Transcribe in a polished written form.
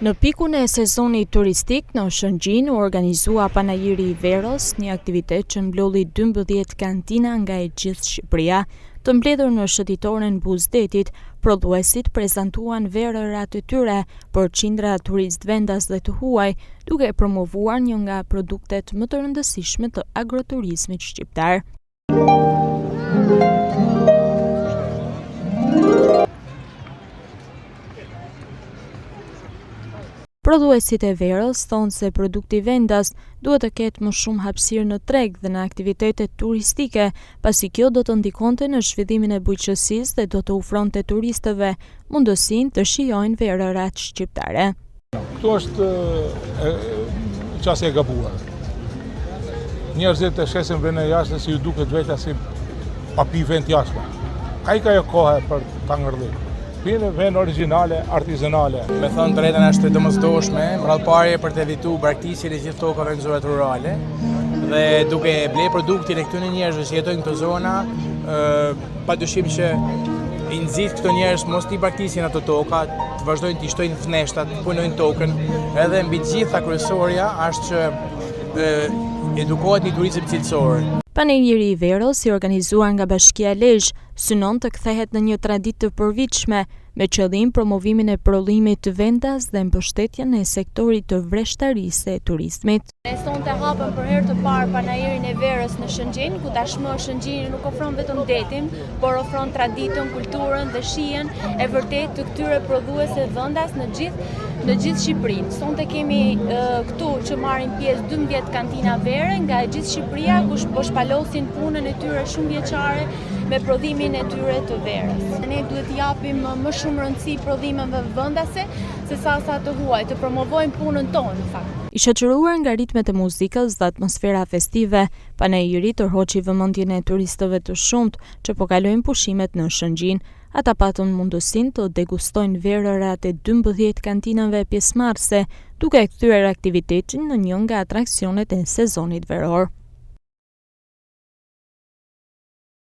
Në pikun e sezonit turistik në Shëngjin u organizua Panajiri i Verës, një aktivitet që mblodhi 12 kantina nga e gjithë Shqipëria. Të mbledhur në shëtitoren Buzdetit, prodhuesit prezantuan verërat e tyre për qindra turist vendas dhe të huaj, duke promovuar një nga produktet më të rëndësishme të agroturizmit shqiptar. Prodhuesit e verës thonë se produkti vendas duhet të ketë më shumë hapësirë në treg dhe në aktivitetet turistike, pasi kjo do të ndikonte në zhvillimin e bujqësisë dhe do të ofronte turistëve mundësinë të shijojnë verërat shqiptare. Këtu është qasje e gabuar. Njerëzit e shesin vënë jashtë si ju duket vetë si pa pi vend jashtë. Ka jo kohë për ta ngërllit. Pinë vend origjinale, artizanale. Me thënë drejtën është e domosdoshme, mrallparje për të evitu braktisjen e gjithë tokave në zonat rurale dhe duke ble produktin e këtyre njerëzve që jetojnë në këto zona, padyshim që i nxit këto njerëz mos t'i braktisjen ato toka, të vazhdojnë t'i shtojnë fneshtat, të punojnë tokën, edhe mbi gjitha kryesorja është që edukohet një turizëm cilësor. Panajiri i Verës, i organizuar nga Bashkia Lezhë, synon të kthehet në një traditë të përvitshme, me qëllim promovimin e prodhimit të vendas dhe mbështetjen e sektorit të vreshtarisë e turizmit. Ne sonte hapëm për herë të parë Panajirin e Verës në Shëngjin, ku tashmë Shëngjini nuk ofron vetëm detin, por ofron traditën, kulturën dhe shijen e vërtet të këtyre prodhuesve vendas në gjithë Shqipërinë. Sonte kemi këtu që marrin pjesë 12 kantina vere nga e gjithë Shqipëria, ku po shpalosin punën e tyre shumë vjeçare me prodhimin e tyre të verës. Ne duhet japim më shumë rëndësi prodhimeve vendase se sa të huaj, të promovojmë punën tonë në fakt. I shoqëruar nga ritmet e muzikës dhe atmosfera festive, Panajiri tërhoqi vëmendjen e turistëve të shumtë që po kalojnë pushimet në Shëngjin. Ata patën mundësinë të degustojnë verërat e 12 kantinave pjesëmarrëse, duke kthyer aktivitetin në një nga atraksionet e sezonit veror.